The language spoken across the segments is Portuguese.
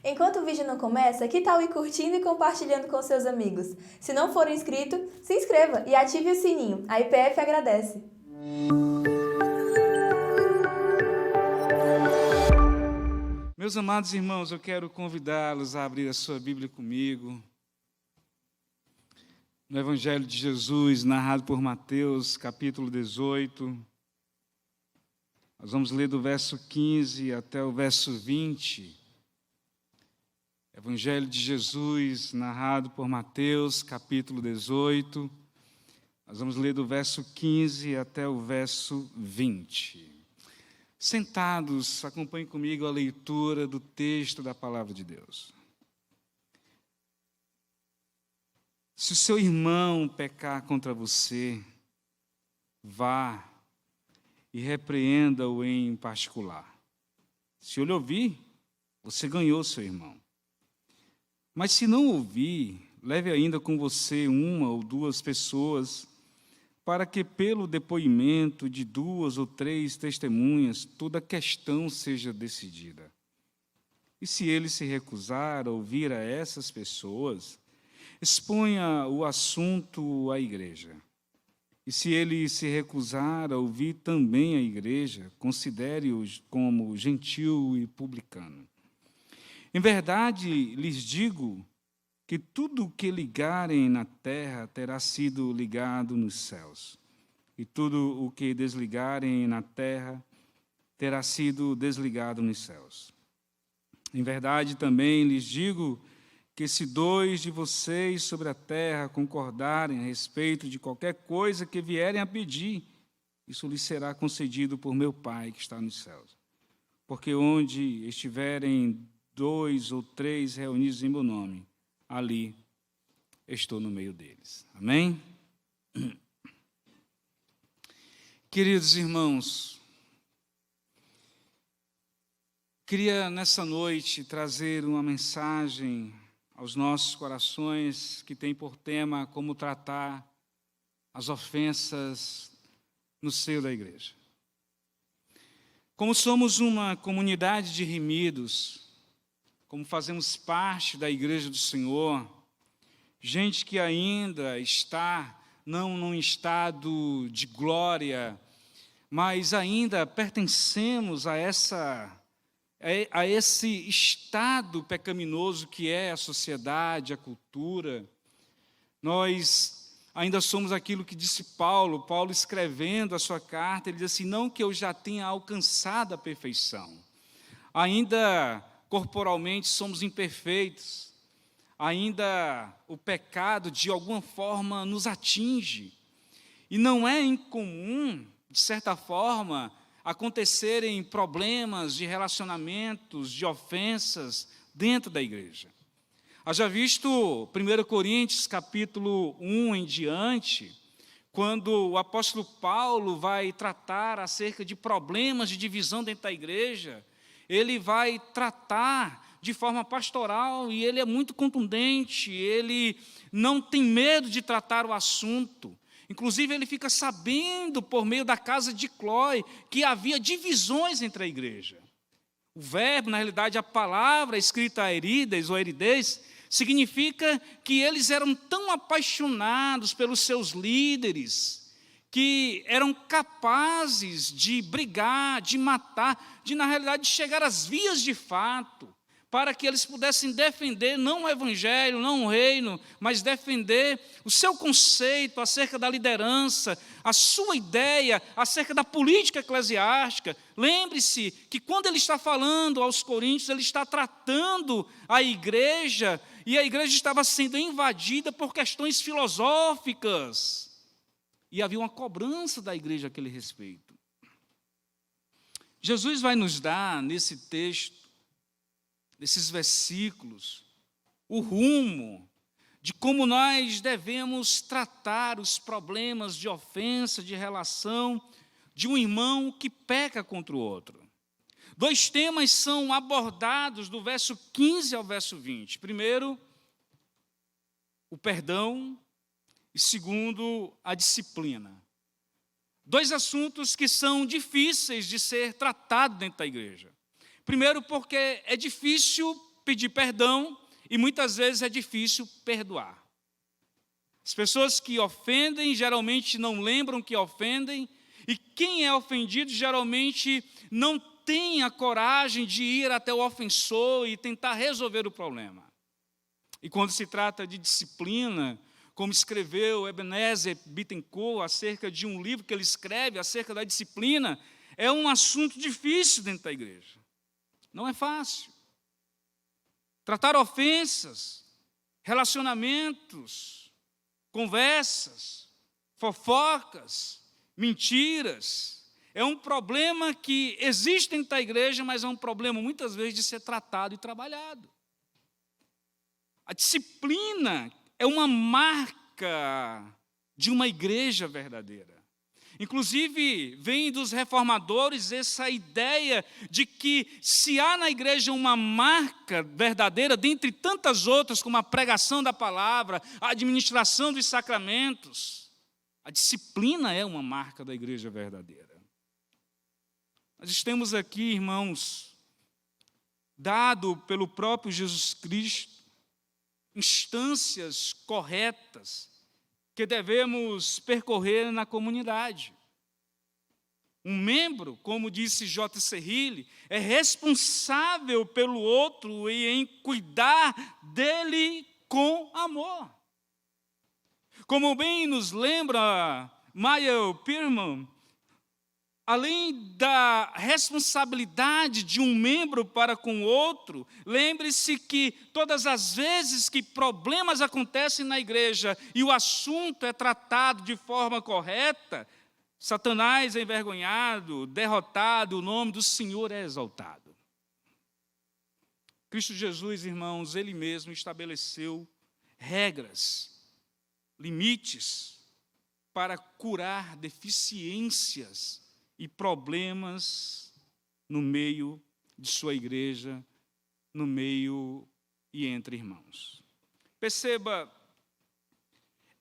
Enquanto o vídeo não começa, que tal ir curtindo e compartilhando com seus amigos? Se não for inscrito, se inscreva e ative o sininho. A IPF agradece. Meus amados irmãos, eu quero convidá-los a abrir a sua Bíblia comigo. No Evangelho de Jesus, narrado por Mateus, capítulo 18. Nós vamos ler do verso 15 até o verso 20. Evangelho de Jesus, narrado por Mateus, capítulo 18. Nós vamos ler do verso 15 até o verso 20. Sentados, acompanhem comigo a leitura do texto da Palavra de Deus. Se o seu irmão pecar contra você, vá e repreenda-o em particular. Se ele ouvir, você ganhou seu irmão. Mas se não ouvir, leve ainda com você uma ou duas pessoas, para que pelo depoimento de duas ou três testemunhas, toda questão seja decidida. E se ele se recusar a ouvir a essas pessoas, exponha o assunto à igreja. E se ele se recusar a ouvir também a igreja, considere-o como gentil e publicano. Em verdade, lhes digo que tudo o que ligarem na terra terá sido ligado nos céus, e tudo o que desligarem na terra terá sido desligado nos céus. Em verdade, também lhes digo que se dois de vocês sobre a terra concordarem a respeito de qualquer coisa que vierem a pedir, isso lhes será concedido por meu Pai que está nos céus. Porque onde estiverem dois ou três reunidos em meu nome, ali estou no meio deles. Amém? Queridos irmãos, queria nessa noite trazer uma mensagem aos nossos corações que tem por tema como tratar as ofensas no seio da igreja. Como somos uma comunidade de remidos, como fazemos parte da igreja do Senhor, gente que ainda está não num estado de glória, mas ainda pertencemos a esse estado pecaminoso que é a sociedade, a cultura. Nós ainda somos aquilo que disse Paulo escrevendo a sua carta, ele diz assim, não que eu já tenha alcançado a perfeição, ainda corporalmente somos imperfeitos, ainda o pecado de alguma forma nos atinge, e não é incomum, de certa forma, acontecerem problemas de relacionamentos, de ofensas dentro da igreja. Haja visto 1 Coríntios capítulo 1 em diante, quando o apóstolo Paulo vai tratar acerca de problemas de divisão dentro da igreja, ele vai tratar de forma pastoral e ele é muito contundente, ele não tem medo de tratar o assunto. Inclusive, ele fica sabendo, por meio da casa de Clói, que havia divisões entre a igreja. O verbo, na realidade, a palavra escrita aerides ou eridez, significa que eles eram tão apaixonados pelos seus líderes, que eram capazes de brigar, de matar, de, na realidade, chegar às vias de fato, para que eles pudessem defender não o evangelho, não o reino, mas defender o seu conceito acerca da liderança, a sua ideia acerca da política eclesiástica. Lembre-se que quando ele está falando aos coríntios, ele está tratando a igreja, e a igreja estava sendo invadida por questões filosóficas, e havia uma cobrança da igreja a aquele respeito. Jesus vai nos dar, nesse texto, nesses versículos, o rumo de como nós devemos tratar os problemas de ofensa, de relação, de um irmão que peca contra o outro. Dois temas são abordados do verso 15 ao verso 20. Primeiro, o perdão, e segundo, a disciplina. Dois assuntos que são difíceis de ser tratados dentro da igreja. Primeiro, porque é difícil pedir perdão e muitas vezes é difícil perdoar. As pessoas que ofendem geralmente não lembram que ofendem, e quem é ofendido geralmente não tem a coragem de ir até o ofensor e tentar resolver o problema. E quando se trata de disciplina, como escreveu Ebenezer Bittencourt acerca de um livro que ele escreve acerca da disciplina, é um assunto difícil dentro da igreja. Não é fácil. Tratar ofensas, relacionamentos, conversas, fofocas, mentiras, é um problema que existe dentro da igreja, mas é um problema muitas vezes de ser tratado e trabalhado. A disciplina é uma marca de uma igreja verdadeira. Inclusive, vem dos reformadores essa ideia de que se há na igreja uma marca verdadeira, dentre tantas outras, como a pregação da palavra, a administração dos sacramentos, a disciplina é uma marca da igreja verdadeira. Nós temos aqui, irmãos, dado pelo próprio Jesus Cristo, instâncias corretas que devemos percorrer na comunidade. Um membro, como disse J.C. Rille, é responsável pelo outro e em cuidar dele com amor. Como bem nos lembra Meyer Pearman, além da responsabilidade de um membro para com o outro, lembre-se que todas as vezes que problemas acontecem na igreja e o assunto é tratado de forma correta, Satanás é envergonhado, derrotado, o nome do Senhor é exaltado. Cristo Jesus, irmãos, Ele mesmo estabeleceu regras, limites para curar deficiências e problemas no meio de sua igreja, no meio e entre irmãos. Perceba,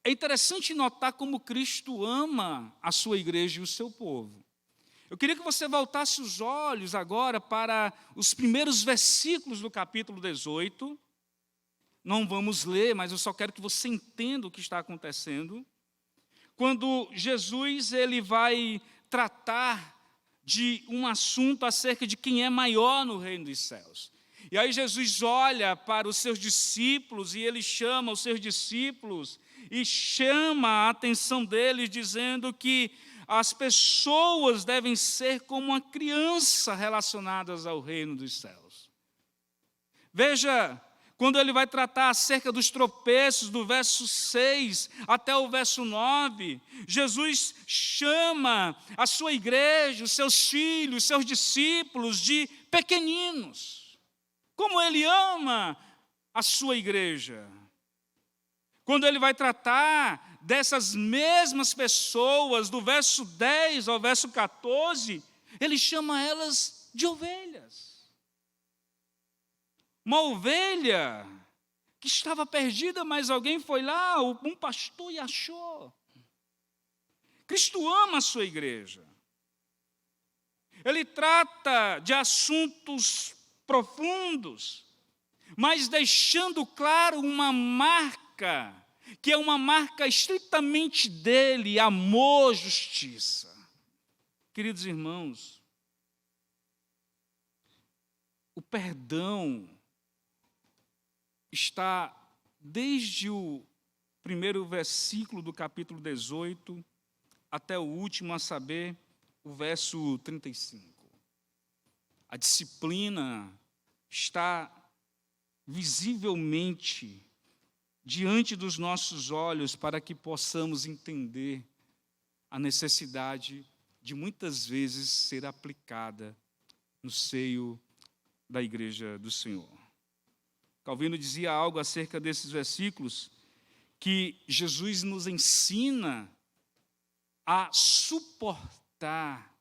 é interessante notar como Cristo ama a sua igreja e o seu povo. Eu queria que você voltasse os olhos agora para os primeiros versículos do capítulo 18. Não vamos ler, mas eu só quero que você entenda o que está acontecendo. Quando Jesus ele vai tratar de um assunto acerca de quem é maior no reino dos céus. E aí Jesus olha para os seus discípulos e ele chama os seus discípulos e chama a atenção deles dizendo que as pessoas devem ser como uma criança relacionadas ao reino dos céus. Veja, quando ele vai tratar acerca dos tropeços, do verso 6 até o verso 9, Jesus chama a sua igreja, os seus filhos, os seus discípulos de pequeninos. Como ele ama a sua igreja. Quando ele vai tratar dessas mesmas pessoas, do verso 10 ao verso 14, ele chama elas de ovelhas. Uma ovelha que estava perdida, mas alguém foi lá, um pastor, e achou. Cristo ama a sua igreja. Ele trata de assuntos profundos, mas deixando claro uma marca, que é uma marca estritamente dele, amor, justiça. Queridos irmãos, o perdão está desde o primeiro versículo do capítulo 18 até o último, a saber, o verso 35. A disciplina está visivelmente diante dos nossos olhos para que possamos entender a necessidade de muitas vezes ser aplicada no seio da igreja do Senhor. Calvino dizia algo acerca desses versículos, que Jesus nos ensina a suportar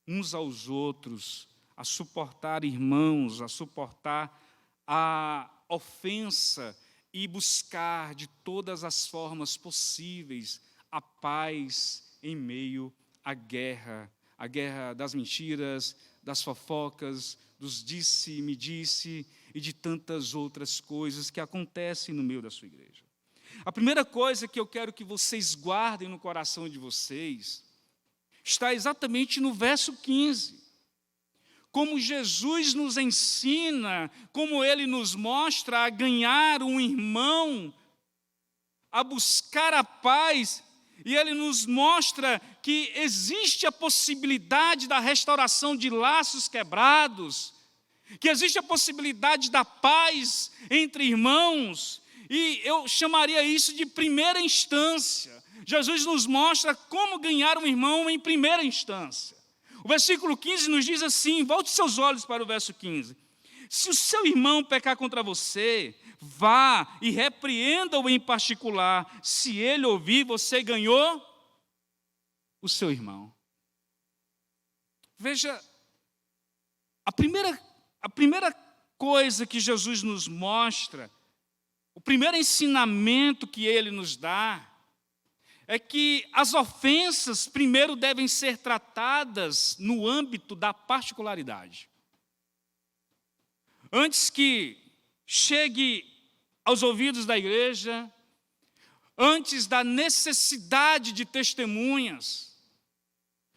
uns aos outros, a suportar irmãos, a suportar a ofensa e buscar de todas as formas possíveis a paz em meio à guerra das mentiras, das fofocas, dos disse-me-disse e de tantas outras coisas que acontecem no meio da sua igreja. A primeira coisa que eu quero que vocês guardem no coração de vocês está exatamente no verso 15. Como Jesus nos ensina, como Ele nos mostra a ganhar um irmão, a buscar a paz, e Ele nos mostra que existe a possibilidade da restauração de laços quebrados, que existe a possibilidade da paz entre irmãos, e eu chamaria isso de primeira instância. Jesus nos mostra como ganhar um irmão em primeira instância. O versículo 15 nos diz assim, volte seus olhos para o verso 15. Se o seu irmão pecar contra você, vá e repreenda-o em particular. Se ele ouvir, você ganhou o seu irmão. Veja, a primeira coisa que Jesus nos mostra, o primeiro ensinamento que ele nos dá, é que as ofensas primeiro devem ser tratadas no âmbito da particularidade. Antes que chegue aos ouvidos da igreja, antes da necessidade de testemunhas,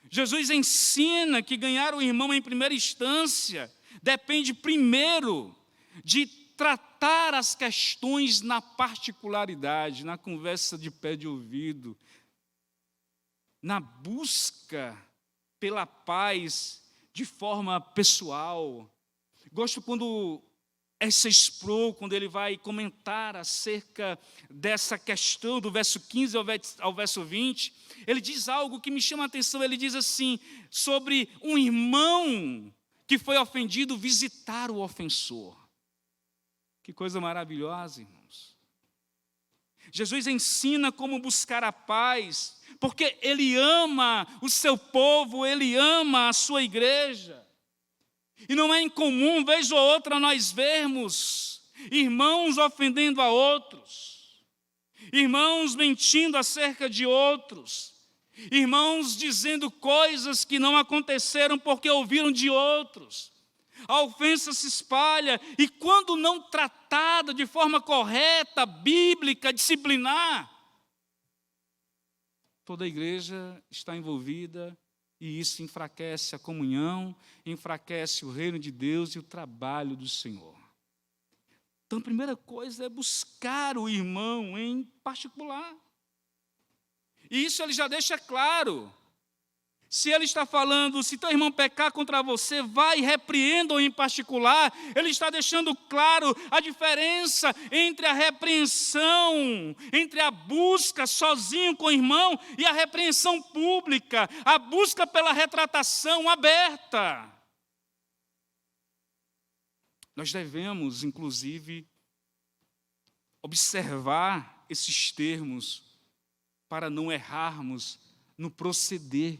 Jesus ensina que ganhar o irmão em primeira instância depende primeiro de tratar as questões na particularidade, na conversa de pé de ouvido, na busca pela paz de forma pessoal. Gosto quando essa Sproul, quando ele vai comentar acerca dessa questão do verso 15 ao verso 20, ele diz algo que me chama a atenção. Ele diz assim, sobre um irmão que foi ofendido visitar o ofensor. Que coisa maravilhosa, irmãos. Jesus ensina como buscar a paz, porque Ele ama o seu povo, Ele ama a sua igreja. E não é incomum, vez ou outra, nós vermos irmãos ofendendo a outros, irmãos mentindo acerca de outros, irmãos dizendo coisas que não aconteceram porque ouviram de outros. A ofensa se espalha e, quando não tratada de forma correta, bíblica, disciplinar, toda a igreja está envolvida e isso enfraquece a comunhão, enfraquece o reino de Deus e o trabalho do Senhor. Então, a primeira coisa é buscar o irmão em particular. E isso ele já deixa claro. Se ele está falando, se teu irmão pecar contra você, vai e repreenda-o em particular. Ele está deixando claro a diferença entre a repreensão, entre a busca sozinho com o irmão e a repreensão pública, a busca pela retratação aberta. Nós devemos, inclusive, observar esses termos para não errarmos no proceder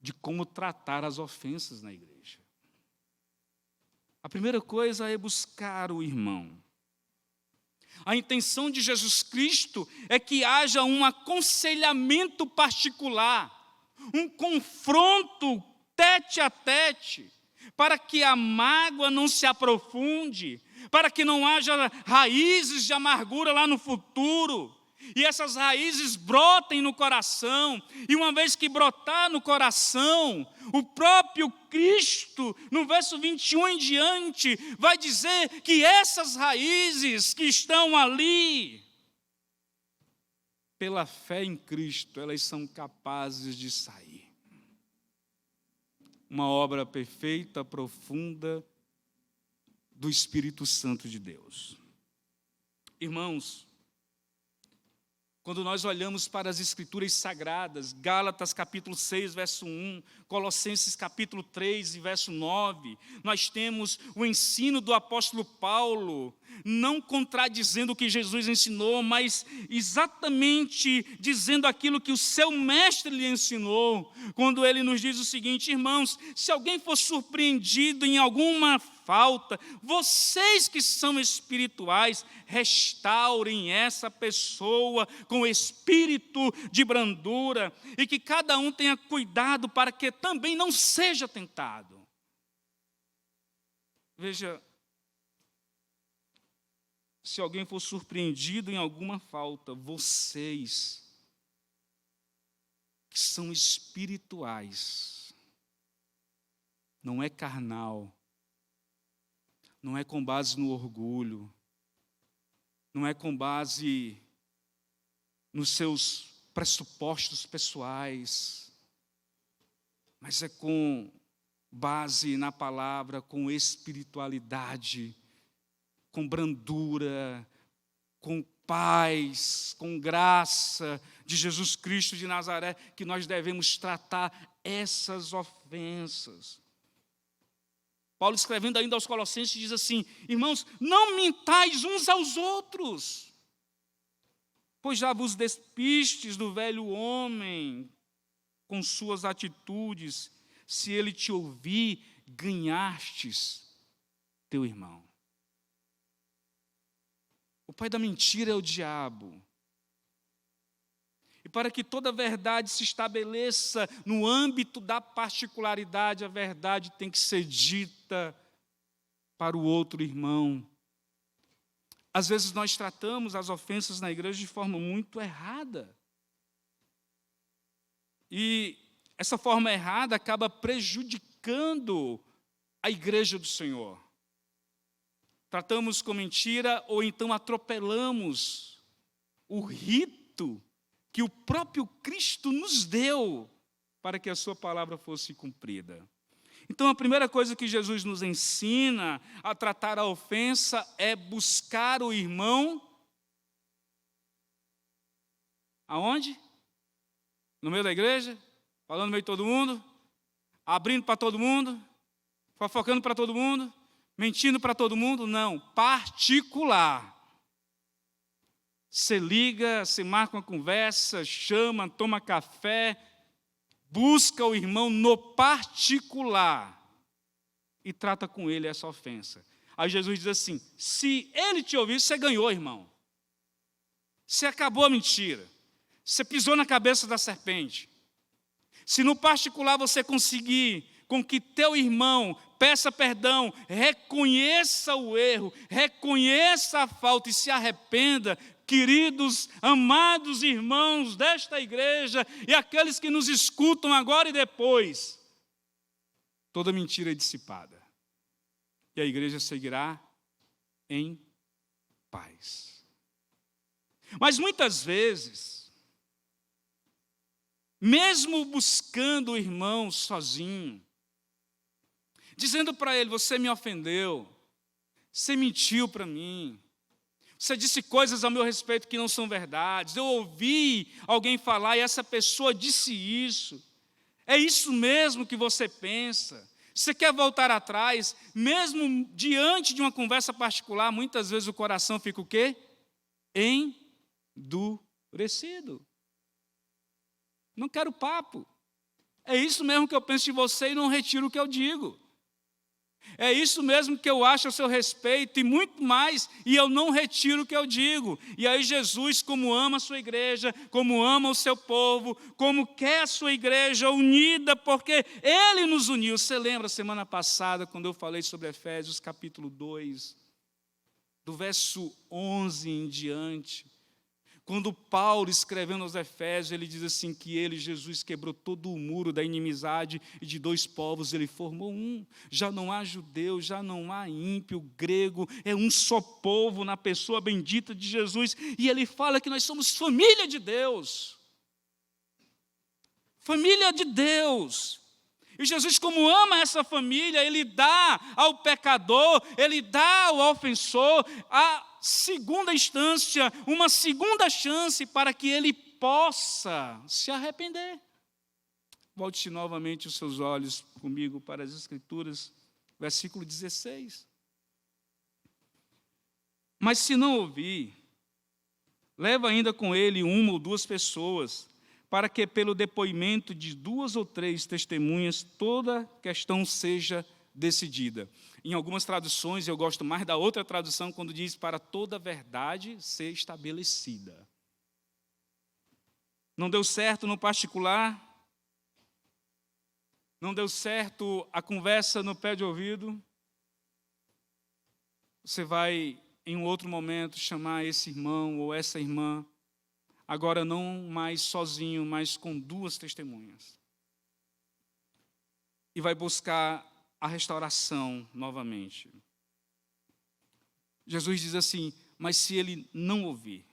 de como tratar as ofensas na igreja. A primeira coisa é buscar o irmão. A intenção de Jesus Cristo é que haja um aconselhamento particular, um confronto tete a tete, para que a mágoa não se aprofunde, para que não haja raízes de amargura lá no futuro, e essas raízes brotem no coração, e uma vez que brotar no coração, o próprio Cristo, no verso 21 em diante, vai dizer que essas raízes que estão ali, pela fé em Cristo, elas são capazes de sair. Uma obra perfeita, profunda, do Espírito Santo de Deus. Irmãos, quando nós olhamos para as Escrituras Sagradas, Gálatas capítulo 6, verso 1, Colossenses capítulo 3, verso 9, nós temos o ensino do apóstolo Paulo, não contradizendo o que Jesus ensinou, mas exatamente dizendo aquilo que o seu mestre lhe ensinou, quando ele nos diz o seguinte: irmãos, se alguém for surpreendido em alguma falta, vocês que são espirituais, restaurem essa pessoa com espírito de brandura, e que cada um tenha cuidado para que também não seja tentado. Veja, se alguém for surpreendido em alguma falta, vocês, que são espirituais, não é carnal, não é com base no orgulho, não é com base nos seus pressupostos pessoais, mas é com base na palavra, com espiritualidade, com brandura, com paz, com graça de Jesus Cristo de Nazaré, que nós devemos tratar essas ofensas. Paulo, escrevendo ainda aos Colossenses, diz assim: irmãos, não mintais uns aos outros, pois já vos despistes do velho homem com suas atitudes. Se ele te ouvir, ganhastes teu irmão. O pai da mentira é o diabo. E para que toda verdade se estabeleça no âmbito da particularidade, a verdade tem que ser dita para o outro irmão. Às vezes nós tratamos as ofensas na igreja de forma muito errada. E essa forma errada acaba prejudicando a igreja do Senhor. Tratamos com mentira ou então atropelamos o rito que o próprio Cristo nos deu para que a sua palavra fosse cumprida. Então, a primeira coisa que Jesus nos ensina a tratar a ofensa é buscar o irmão. Aonde? No meio da igreja? Falando no meio de todo mundo? Abrindo para todo mundo? Fofocando para todo mundo? Mentindo para todo mundo? Não, particular. Você liga, você marca uma conversa, chama, toma café, busca o irmão no particular e trata com ele essa ofensa. Aí Jesus diz assim: se ele te ouvir, você ganhou, irmão. Você acabou a mentira. Você pisou na cabeça da serpente. Se no particular você conseguir com que teu irmão peça perdão, reconheça o erro, reconheça a falta e se arrependa, queridos, amados irmãos desta igreja e aqueles que nos escutam agora e depois, toda mentira é dissipada. E a igreja seguirá em paz. Mas muitas vezes, mesmo buscando o irmão sozinho, dizendo para ele: você me ofendeu, você mentiu para mim, você disse coisas a meu respeito que não são verdades, eu ouvi alguém falar e essa pessoa disse isso, é isso mesmo que você pensa? Você quer voltar atrás? Mesmo diante de uma conversa particular, muitas vezes o coração fica o quê? Endurecido. Não quero papo. É isso mesmo que eu penso de você e não retiro o que eu digo. É isso mesmo que eu acho a seu respeito e muito mais, e eu não retiro o que eu digo. E aí Jesus, como ama a sua igreja, como ama o seu povo, como quer a sua igreja unida, porque Ele nos uniu. Você lembra semana passada, quando eu falei sobre Efésios capítulo 2, do verso 11 em diante, quando Paulo, escrevendo aos Efésios, ele diz assim que ele, Jesus, quebrou todo o muro da inimizade e de dois povos, ele formou um. Já não há judeu, já não há ímpio, grego, é um só povo na pessoa bendita de Jesus. E ele fala que nós somos família de Deus. Família de Deus. E Jesus, como ama essa família, Ele dá ao pecador, Ele dá ao ofensor a segunda instância, uma segunda chance para que ele possa se arrepender. Volte novamente os seus olhos comigo para as Escrituras, versículo 16. Mas se não ouvir, leva ainda com ele uma ou duas pessoas, para que pelo depoimento de duas ou três testemunhas toda questão seja decidida. Em algumas traduções, eu gosto mais da outra tradução, quando diz para toda verdade ser estabelecida. Não deu certo no particular, não deu certo a conversa no pé de ouvido, você vai em um outro momento, chamar esse irmão ou essa irmã, agora não mais sozinho, mas com duas testemunhas. E vai buscar a restauração novamente. Jesus diz assim: mas se ele não ouvir,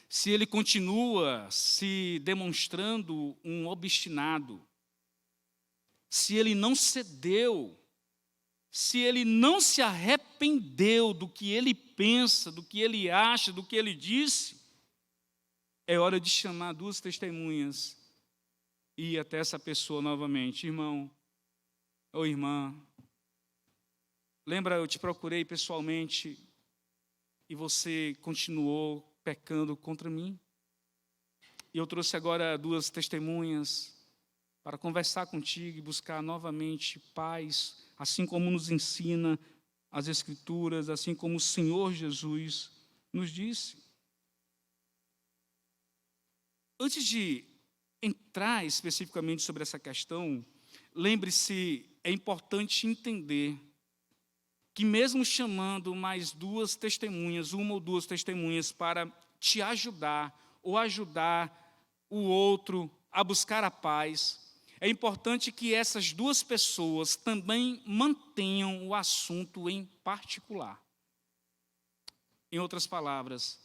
se ele continua se demonstrando um obstinado, se ele não cedeu, se ele não se arrependeu do que ele pensa, do que ele acha, do que ele disse, é hora de chamar duas testemunhas e ir até essa pessoa novamente. Irmão ou irmã, lembra, eu te procurei pessoalmente e você continuou pecando contra mim? E eu trouxe agora duas testemunhas para conversar contigo e buscar novamente paz, assim como nos ensina as Escrituras, assim como o Senhor Jesus nos disse. Antes de entrar especificamente sobre essa questão, lembre-se, é importante entender que mesmo chamando mais duas testemunhas, uma ou duas testemunhas, para te ajudar ou ajudar o outro a buscar a paz, é importante que essas duas pessoas também mantenham o assunto em particular. Em outras palavras,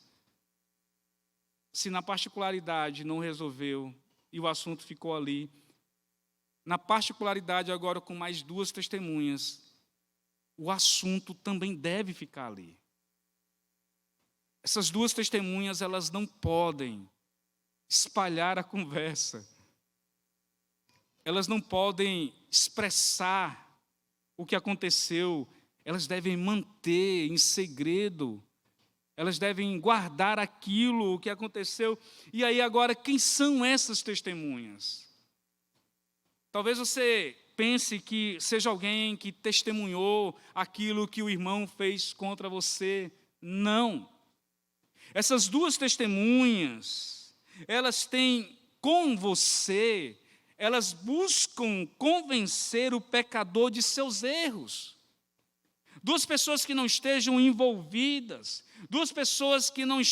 se na particularidade não resolveu e o assunto ficou ali, na particularidade agora com mais duas testemunhas, o assunto também deve ficar ali. Essas duas testemunhas, elas não podem espalhar a conversa. Elas não podem expressar o que aconteceu. Elas devem manter em segredo. Elas devem guardar aquilo que aconteceu. E aí agora, quem são essas testemunhas? Talvez você pense que seja alguém que testemunhou aquilo que o irmão fez contra você. Não. Essas duas testemunhas, elas têm com você, elas buscam convencer o pecador de seus erros. Duas pessoas que não estejam envolvidas, duas pessoas que não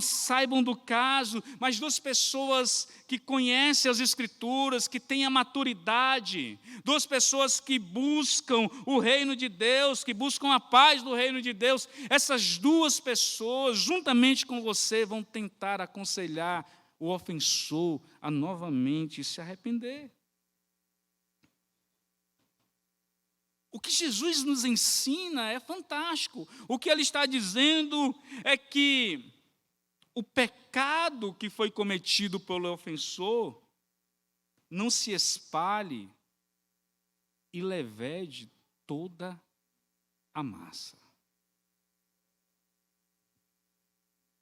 saibam do caso, mas duas pessoas que conhecem as Escrituras, que têm a maturidade, duas pessoas que buscam o reino de Deus, que buscam a paz do reino de Deus. Essas duas pessoas, juntamente com você, vão tentar aconselhar o ofensor a novamente se arrepender. O que Jesus nos ensina é fantástico. O que ele está dizendo é que o pecado que foi cometido pelo ofensor não se espalhe e levede toda a massa.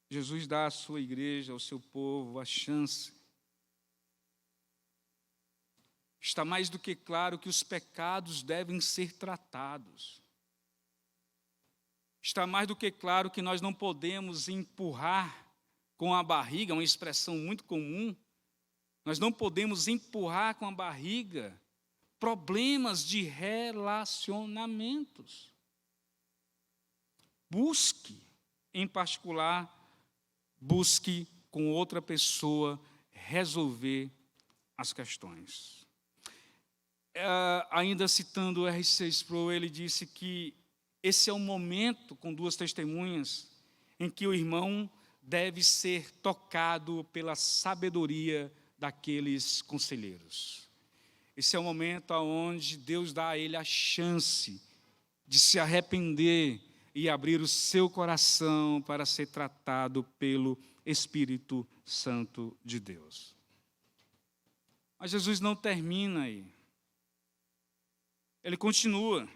Jesus dá à sua igreja, ao seu povo, a chance. Está mais do que claro que os pecados devem ser tratados. Está mais do que claro que nós não podemos empurrar com a barriga, uma expressão muito comum, nós não podemos empurrar com a barriga problemas de relacionamentos. Busque, em particular, busque com outra pessoa resolver as questões. Ainda citando o R.C. Sproul, ele disse que esse é o momento, com duas testemunhas, em que o irmão deve ser tocado pela sabedoria daqueles conselheiros. Esse é o momento onde Deus dá a ele a chance de se arrepender e abrir o seu coração para ser tratado pelo Espírito Santo de Deus. Mas Jesus não termina aí. Ele continua.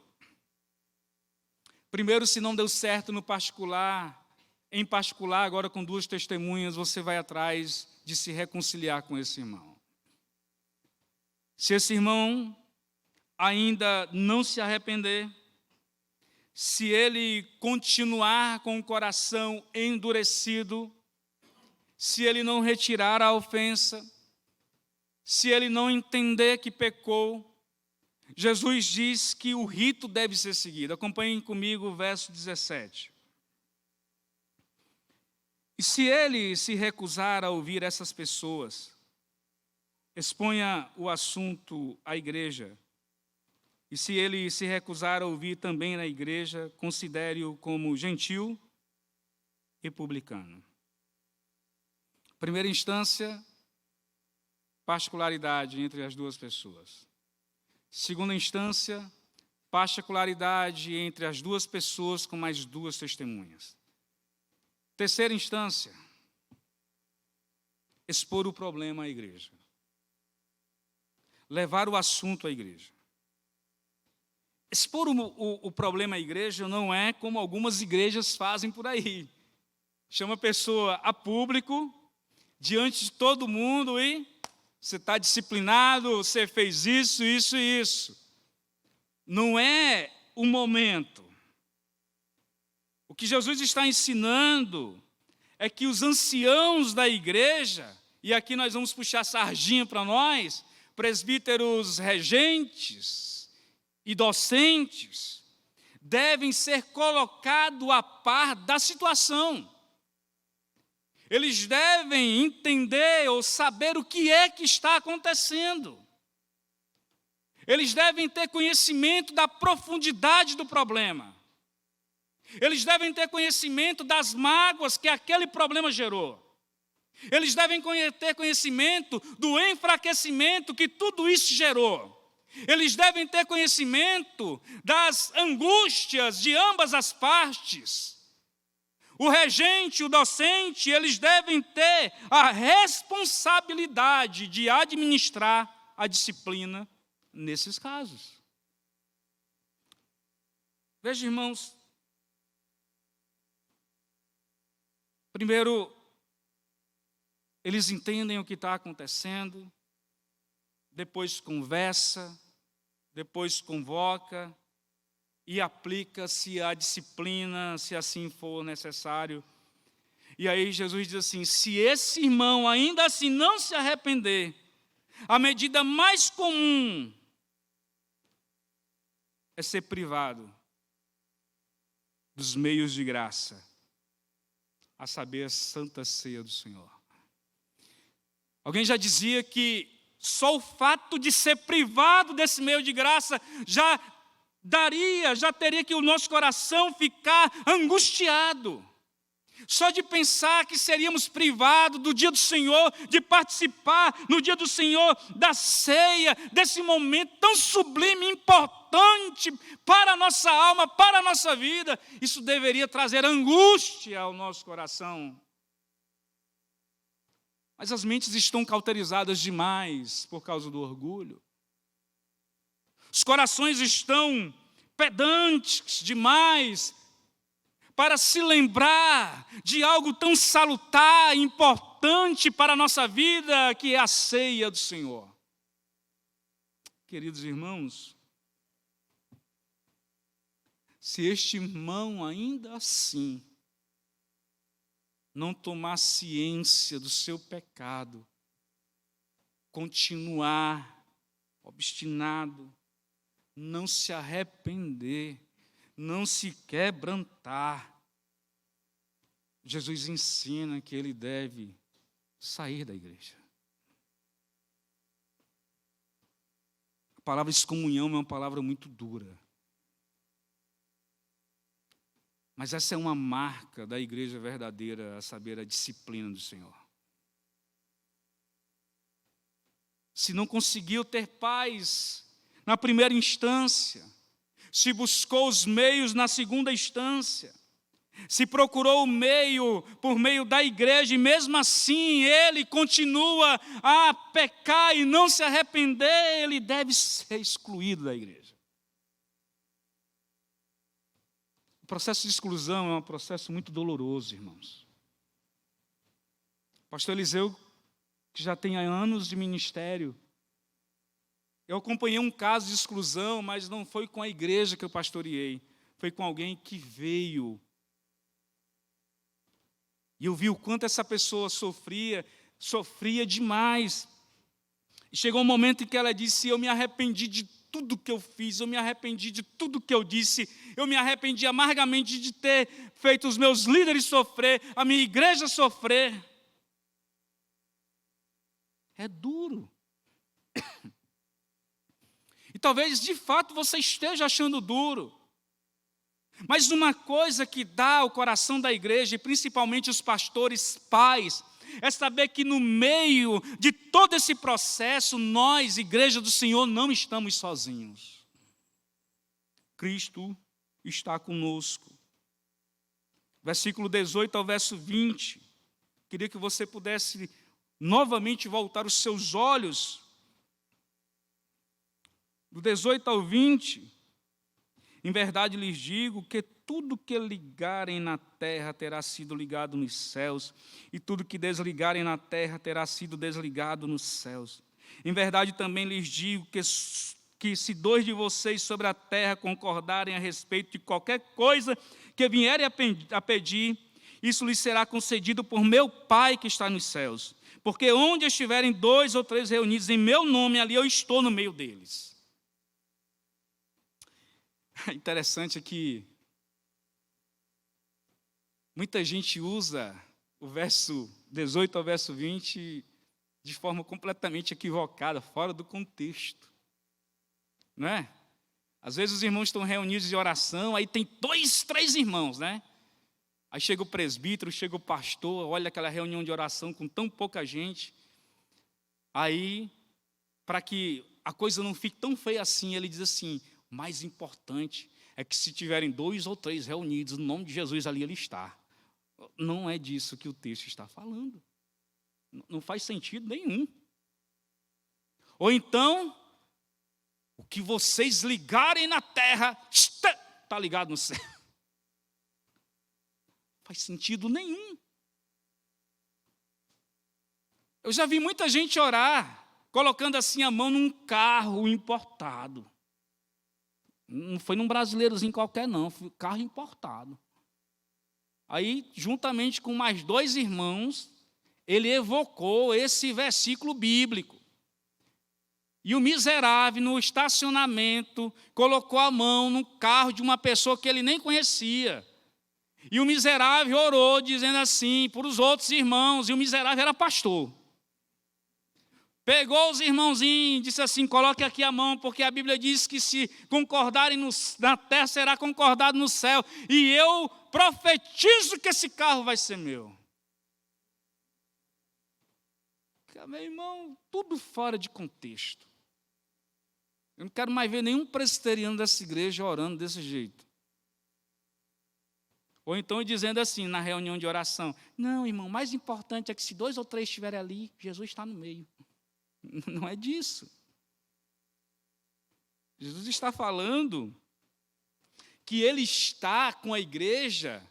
Primeiro, se não deu certo no particular, em particular, agora com duas testemunhas, você vai atrás de se reconciliar com esse irmão. Se esse irmão ainda não se arrepender, se ele continuar com o coração endurecido, se ele não retirar a ofensa, se ele não entender que pecou, Jesus diz que o rito deve ser seguido. Acompanhem comigo o verso 17. E se ele se recusar a ouvir essas pessoas, exponha o assunto à igreja. E se ele se recusar a ouvir também na igreja, considere-o como gentil e publicano. Primeira instância, particularidade entre as duas pessoas. Segunda instância, particularidade entre as duas pessoas com mais duas testemunhas. Terceira instância, expor o problema à igreja. Levar o assunto à igreja. Expor o problema à igreja não é como algumas igrejas fazem por aí. Chama a pessoa a público, diante de todo mundo e você está disciplinado, você fez isso, isso e isso. Não é o momento. O que Jesus está ensinando é que os anciãos da igreja, e aqui nós vamos puxar a sardinha para nós, presbíteros regentes e docentes, devem ser colocados a par da situação. Eles devem entender ou saber o que é que está acontecendo. Eles devem ter conhecimento da profundidade do problema. Eles devem ter conhecimento das mágoas que aquele problema gerou. Eles devem ter conhecimento do enfraquecimento que tudo isso gerou. Eles devem ter conhecimento das angústias de ambas as partes. O regente, o docente, eles devem ter a responsabilidade de administrar a disciplina nesses casos. Veja, irmãos, primeiro, eles entendem o que está acontecendo, depois conversa, depois convoca e aplica-se a disciplina, se assim for necessário. E aí Jesus diz assim, se esse irmão ainda assim não se arrepender, a medida mais comum é ser privado dos meios de graça, a saber, a Santa Ceia do Senhor. Alguém já dizia que só o fato de ser privado desse meio de graça já teria que o nosso coração ficar angustiado. Só de pensar que seríamos privados do dia do Senhor, de participar no dia do Senhor da ceia, desse momento tão sublime e importante para a nossa alma, para a nossa vida, isso deveria trazer angústia ao nosso coração. Mas as mentes estão cauterizadas demais por causa do orgulho. Os corações estão pedantes demais para se lembrar de algo tão salutar e importante para a nossa vida, que é a ceia do Senhor. Queridos irmãos, se este irmão ainda assim não tomar ciência do seu pecado, continuar obstinado, não se arrepender, não se quebrantar, Jesus ensina que ele deve sair da igreja. A palavra excomunhão é uma palavra muito dura. Mas essa é uma marca da igreja verdadeira, a saber, a disciplina do Senhor. Se não conseguiu ter paz na primeira instância, se buscou os meios na segunda instância, se procurou o meio por meio da igreja, e mesmo assim ele continua a pecar e não se arrepender, ele deve ser excluído da igreja. O processo de exclusão é um processo muito doloroso, irmãos. Pastor Eliseu, que já tem anos de ministério, eu acompanhei um caso de exclusão, mas não foi com a igreja que eu pastoreei, foi com alguém que veio. E eu vi o quanto essa pessoa sofria demais. E chegou um momento em que ela disse, eu me arrependi de tudo que eu fiz, eu me arrependi de tudo que eu disse, eu me arrependi amargamente de ter feito os meus líderes sofrer, a minha igreja sofrer. É duro. E talvez, de fato, você esteja achando duro. Mas uma coisa que dá ao coração da igreja, e principalmente os pastores pais, é saber que no meio de todo esse processo, nós, igreja do Senhor, não estamos sozinhos. Cristo está conosco. Versículo 18 ao verso 20. Queria que você pudesse novamente voltar os seus olhos. Do 18 ao 20. Em verdade lhes digo que tudo que ligarem na terra terá sido ligado nos céus, e tudo que desligarem na terra terá sido desligado nos céus. Em verdade também lhes digo que se 2 de vocês sobre a terra concordarem a respeito de qualquer coisa que vierem a pedir, isso lhes será concedido por meu Pai que está nos céus. Porque onde estiverem 2 ou 3 reunidos em meu nome, ali eu estou no meio deles. Interessante é que muita gente usa o verso 18 ao verso 20 de forma completamente equivocada, fora do contexto. Não é? Às vezes os irmãos estão reunidos em oração, aí tem 2, 3 irmãos, né? Aí chega o presbítero, chega o pastor, olha aquela reunião de oração com tão pouca gente. Aí, para que a coisa não fique tão feia assim, ele diz assim: mais importante é que se tiverem 2 ou 3 reunidos, no nome de Jesus ali ele está. Não é disso que o texto está falando. Não faz sentido nenhum. Ou então, o que vocês ligarem na terra, está ligado no céu. Não faz sentido nenhum. Eu já vi muita gente orar, colocando assim a mão num carro importado. Não foi num brasileirozinho qualquer não, foi carro importado. Aí, juntamente com mais 2 irmãos, ele evocou esse versículo bíblico. E o miserável, no estacionamento, colocou a mão no carro de uma pessoa que ele nem conhecia. E o miserável orou, dizendo assim, para os outros irmãos, e o miserável era pastor. Pegou os irmãozinhos e disse assim: coloque aqui a mão, porque a Bíblia diz que se concordarem na terra, será concordado no céu. E eu profetizo que esse carro vai ser meu. Meu irmão, tudo fora de contexto. Eu não quero mais ver nenhum presbiteriano dessa igreja orando desse jeito. Ou então dizendo assim, na reunião de oração: não, irmão, o mais importante é que se 2 ou 3 estiverem ali, Jesus está no meio. Não é disso. Jesus está falando que Ele está com a igreja,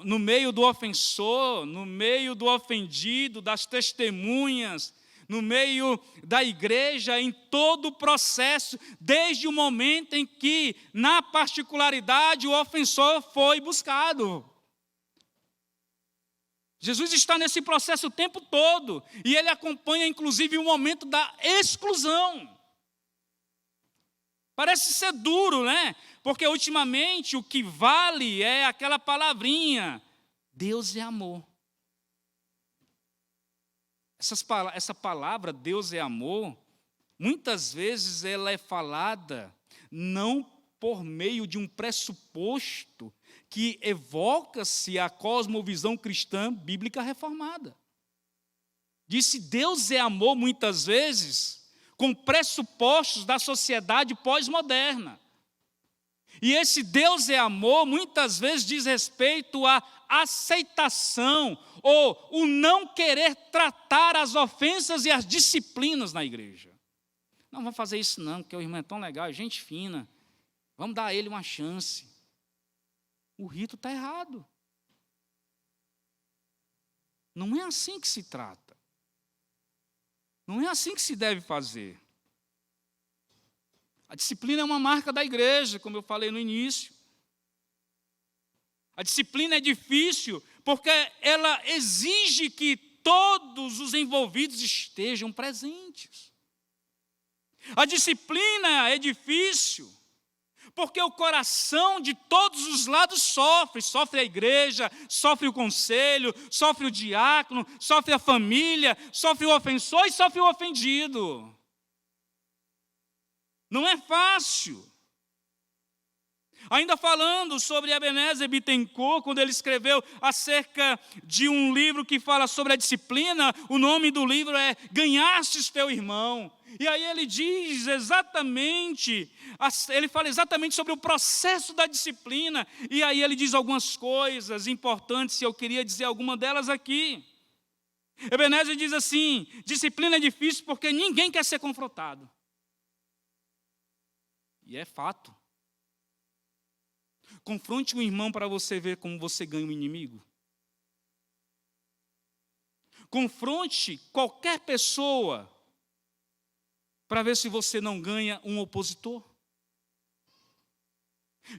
no meio do ofensor, no meio do ofendido, das testemunhas, no meio da igreja, em todo o processo, desde o momento em que, na particularidade, o ofensor foi buscado. Jesus está nesse processo o tempo todo, e ele acompanha inclusive o momento da exclusão. Parece ser duro, né? Porque ultimamente o que vale é aquela palavrinha: Deus é amor. Essa palavra, Deus é amor, muitas vezes ela é falada não por meio de um pressuposto que evoca-se a cosmovisão cristã bíblica reformada. Disse Deus é amor muitas vezes com pressupostos da sociedade pós-moderna. E esse Deus é amor muitas vezes diz respeito à aceitação ou o não querer tratar as ofensas e as disciplinas na igreja. Não vamos fazer isso não, porque o irmão é tão legal, é gente fina. Vamos dar a ele uma chance. O rito está errado. Não é assim que se trata. Não é assim que se deve fazer. A disciplina é uma marca da igreja, como eu falei no início. A disciplina é difícil porque ela exige que todos os envolvidos estejam presentes. A disciplina é difícil, porque o coração de todos os lados sofre. Sofre a igreja, sofre o conselho, sofre o diácono, sofre a família, sofre o ofensor e sofre o ofendido. Não é fácil. Ainda falando sobre Ebenezer Bittencourt, quando ele escreveu acerca de um livro que fala sobre a disciplina, o nome do livro é Ganhastes Teu Irmão. E aí ele diz exatamente, ele fala exatamente sobre o processo da disciplina. E aí ele diz algumas coisas importantes, e eu queria dizer alguma delas aqui. Ebenezer diz assim: disciplina é difícil porque ninguém quer ser confrontado. E é fato. Confronte um irmão para você ver como você ganha um inimigo. Confronte qualquer pessoa para ver se você não ganha um opositor.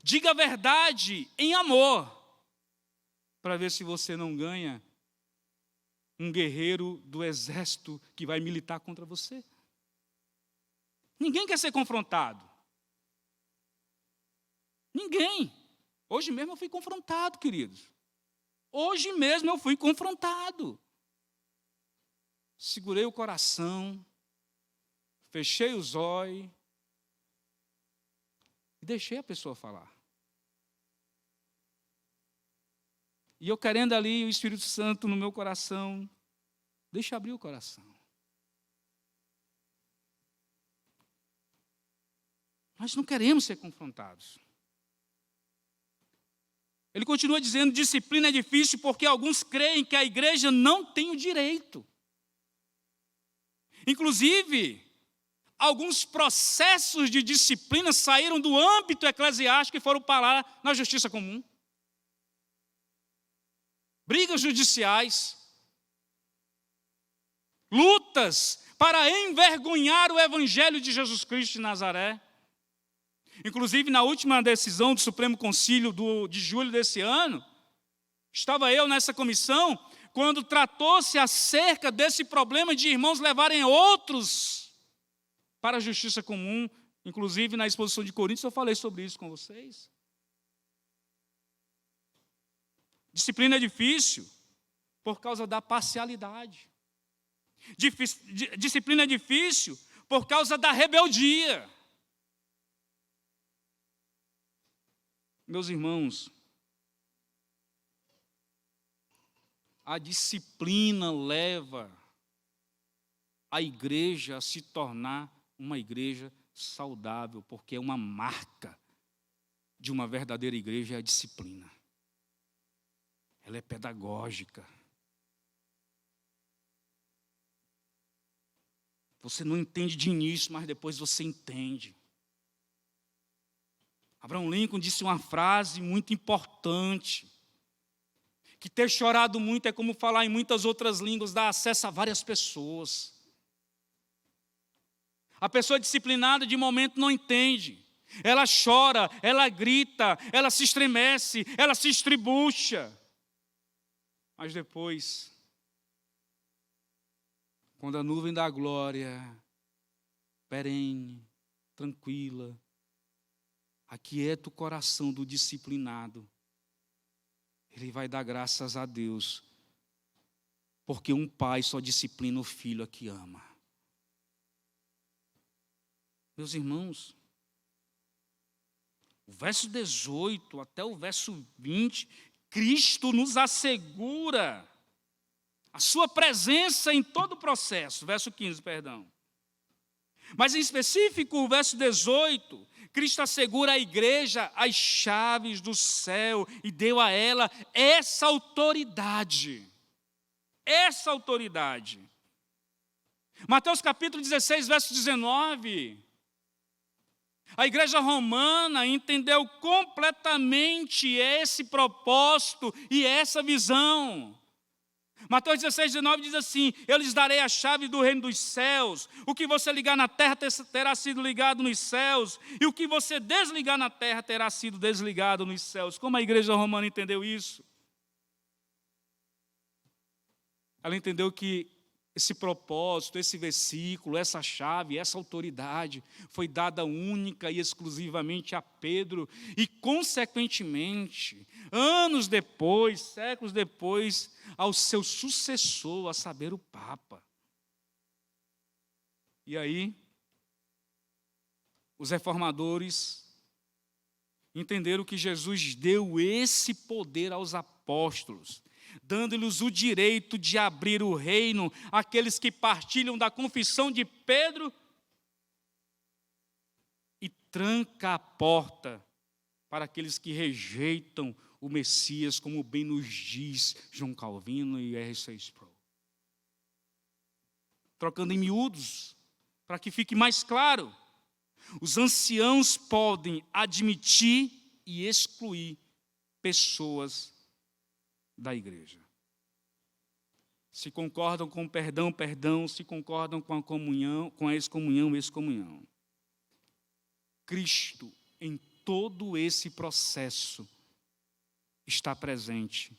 Diga a verdade em amor para ver se você não ganha um guerreiro do exército que vai militar contra você. Ninguém quer ser confrontado. Ninguém. Hoje mesmo eu fui confrontado, queridos. Hoje mesmo eu fui confrontado. Segurei o coração, fechei os olhos e deixei a pessoa falar. E eu querendo ali o Espírito Santo no meu coração, deixa abrir o coração. Nós não queremos ser confrontados. Ele continua dizendo: disciplina é difícil porque alguns creem que a igreja não tem o direito. Inclusive, alguns processos de disciplina saíram do âmbito eclesiástico e foram parar na justiça comum. Brigas judiciais, lutas para envergonhar o evangelho de Jesus Cristo de Nazaré. Inclusive, na última decisão do Supremo Concílio de julho desse ano, estava eu nessa comissão, quando tratou-se acerca desse problema de irmãos levarem outros para a justiça comum. Inclusive, na exposição de Coríntios, eu falei sobre isso com vocês. Disciplina é difícil por causa da parcialidade. Disciplina é difícil por causa da rebeldia. Meus irmãos, a disciplina leva a igreja a se tornar uma igreja saudável, porque é uma marca de uma verdadeira igreja, é a disciplina. Ela é pedagógica. Você não entende de início, mas depois você entende. Abraham Lincoln disse uma frase muito importante, que ter chorado muito é como falar em muitas outras línguas, dá acesso a várias pessoas. A pessoa disciplinada de momento não entende. Ela chora, ela grita, ela se estremece, ela se estribucha. Mas depois, quando a nuvem da glória, perene, tranquila, aquieta o coração do disciplinado, ele vai dar graças a Deus, porque um pai só disciplina o filho a que ama. Meus irmãos, o verso 18 até o verso 20, Cristo nos assegura a sua presença em todo o processo. Verso 15, perdão. Mas em específico, o verso 18, Cristo assegura à igreja as chaves do céu e deu a ela essa autoridade. Essa autoridade. Mateus capítulo 16, verso 19. A igreja romana entendeu completamente esse propósito e essa visão. Mateus 16, 19 diz assim: eu lhes darei a chave do reino dos céus. O que você ligar na terra terá sido ligado nos céus, e o que você desligar na terra terá sido desligado nos céus. Como a igreja romana entendeu isso? Ela entendeu que esse propósito, esse versículo, essa chave, essa autoridade foi dada única e exclusivamente a Pedro e, consequentemente, anos depois, séculos depois, ao seu sucessor, a saber, o Papa. E aí, os reformadores entenderam que Jesus deu esse poder aos apóstolos, dando-lhes o direito de abrir o reino àqueles que partilham da confissão de Pedro e tranca a porta para aqueles que rejeitam o Messias, como bem nos diz João Calvino e R.C. Sproul. Trocando em miúdos, para que fique mais claro, os anciãos podem admitir e excluir pessoas da igreja. Se concordam com o perdão, perdão. Se concordam com a comunhão, com a excomunhão, excomunhão. Cristo, em todo esse processo, está presente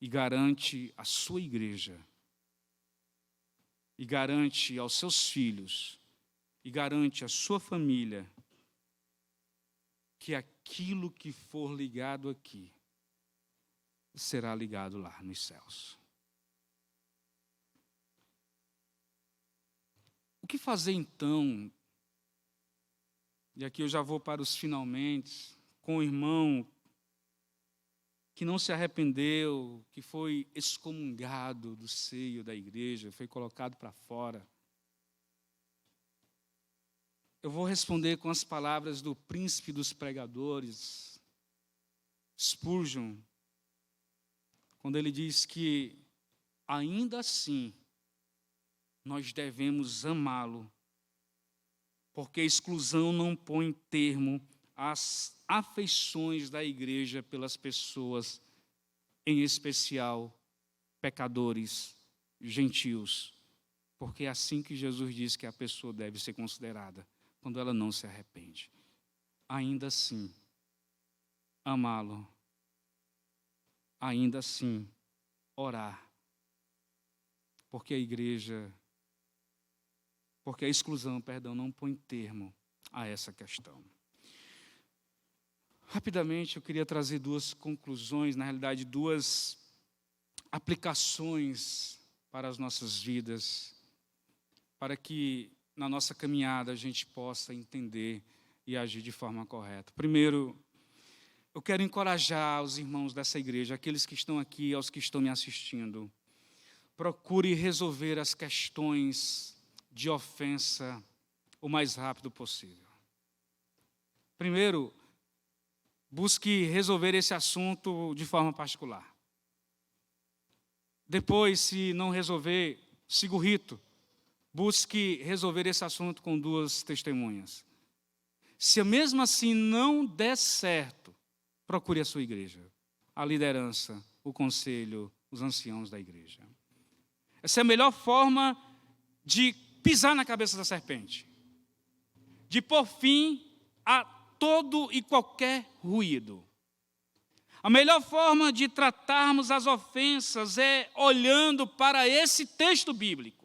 e garante à sua igreja, e garante aos seus filhos, e garante à sua família, que aquilo que for ligado aqui será ligado lá nos céus. O que fazer então? E aqui eu já vou para os finalmente, com o irmão que não se arrependeu, que foi excomungado do seio da igreja, foi colocado para fora. Eu vou responder com as palavras do príncipe dos pregadores, Spurgeon, quando ele diz que, ainda assim, nós devemos amá-lo, porque a exclusão não põe termo às afeições da igreja pelas pessoas, em especial pecadores, gentios, porque é assim que Jesus diz que a pessoa deve ser considerada, quando ela não se arrepende. Ainda assim, amá-lo, ainda assim, orar, porque a exclusão, não põe termo a essa questão. Rapidamente, eu queria trazer duas conclusões, na realidade, duas aplicações para as nossas vidas, para que na nossa caminhada a gente possa entender e agir de forma correta. Primeiro, eu quero encorajar os irmãos dessa igreja, aqueles que estão aqui, aos que estão me assistindo. Procure resolver as questões de ofensa o mais rápido possível. Primeiro, busque resolver esse assunto de forma particular. Depois, se não resolver, siga o rito. Busque resolver esse assunto com duas testemunhas. Se mesmo assim não der certo, procure a sua igreja, a liderança, o conselho, os anciãos da igreja. Essa é a melhor forma de pisar na cabeça da serpente, de pôr fim a todo e qualquer ruído. A melhor forma de tratarmos as ofensas é olhando para esse texto bíblico,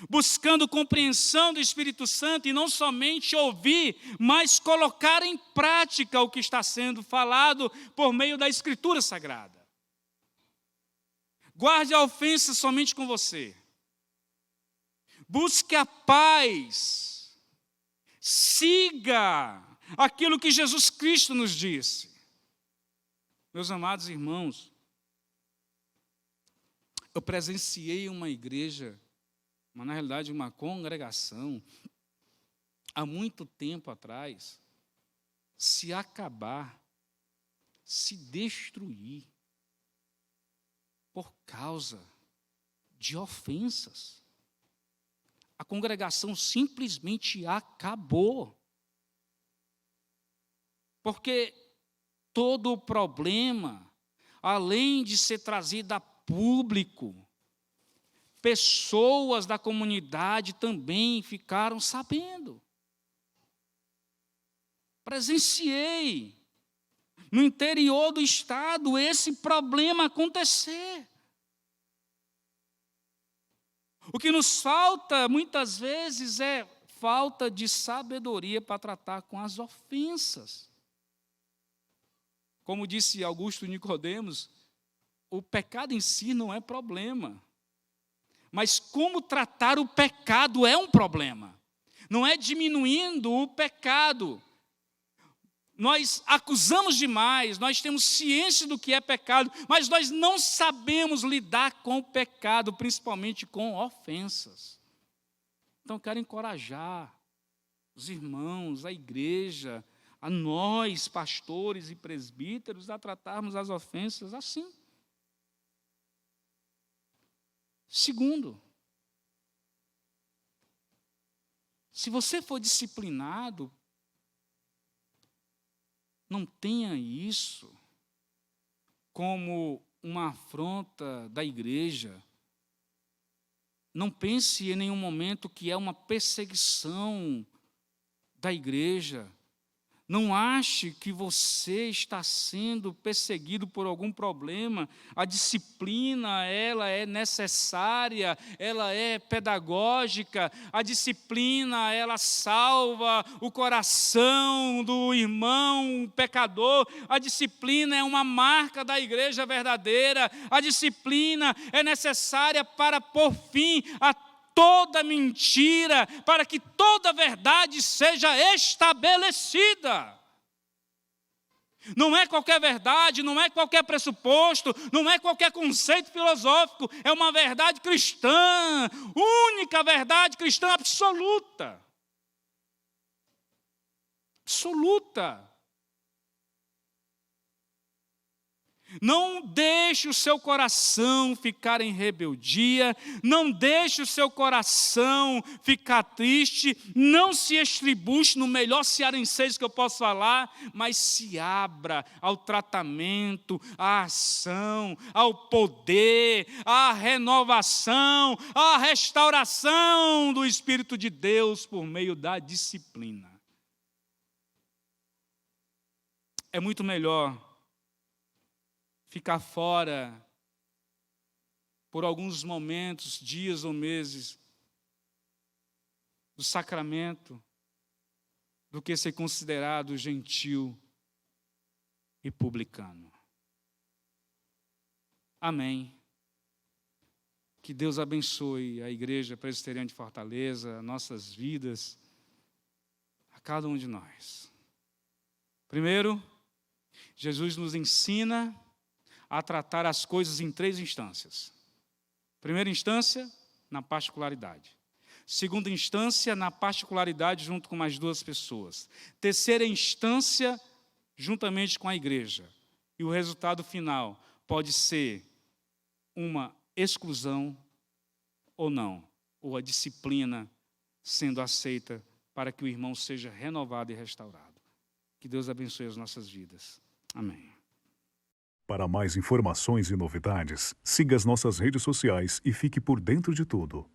buscando compreensão do Espírito Santo e não somente ouvir, mas colocar em prática o que está sendo falado por meio da Escritura Sagrada. Guarde a ofensa somente com você. Busque a paz. Siga aquilo que Jesus Cristo nos disse. Meus amados irmãos, eu presenciei uma igreja, mas na realidade uma congregação, há muito tempo atrás, se acabar, se destruir, por causa de ofensas. A congregação simplesmente acabou. Porque todo o problema, além de ser trazido a público, pessoas da comunidade também ficaram sabendo. Presenciei no interior do estado esse problema acontecer. O que nos falta, muitas vezes, é falta de sabedoria para tratar com as ofensas. Como disse Augusto Nicodemos, o pecado em si não é problema. Mas como tratar o pecado é um problema. Não é diminuindo o pecado. Nós acusamos demais, nós temos ciência do que é pecado, mas nós não sabemos lidar com o pecado, principalmente com ofensas. Então, quero encorajar os irmãos, a igreja, a nós, pastores e presbíteros, a tratarmos as ofensas assim. Segundo, se você for disciplinado, não tenha isso como uma afronta da igreja. Não pense em nenhum momento que é uma perseguição da igreja. Não ache que você está sendo perseguido por algum problema. A disciplina, ela é necessária, ela é pedagógica. A disciplina, ela salva o coração do irmão pecador. A disciplina é uma marca da igreja verdadeira. A disciplina é necessária para pôr fim a toda mentira, para que toda verdade seja estabelecida. Não é qualquer verdade, não é qualquer pressuposto, não é qualquer conceito filosófico, é uma verdade cristã, única verdade cristã absoluta. Absoluta. Não deixe o seu coração ficar em rebeldia, não deixe o seu coração ficar triste, não se estribuche no melhor cearenseis que eu posso falar, mas se abra ao tratamento, à ação, ao poder, à renovação, à restauração do Espírito de Deus por meio da disciplina. É muito melhor ficar fora por alguns momentos, dias ou meses do sacramento, do que ser considerado gentil e publicano. Amém. Que Deus abençoe a Igreja Presbiteriana de Fortaleza, nossas vidas, a cada um de nós. Primeiro, Jesus nos ensina a tratar as coisas em 3 instâncias. Primeira instância, na particularidade. Segunda instância, na particularidade junto com mais 2 pessoas. Terceira instância, juntamente com a igreja. E o resultado final pode ser uma exclusão ou não, ou a disciplina sendo aceita para que o irmão seja renovado e restaurado. Que Deus abençoe as nossas vidas. Amém. Para mais informações e novidades, siga as nossas redes sociais e fique por dentro de tudo.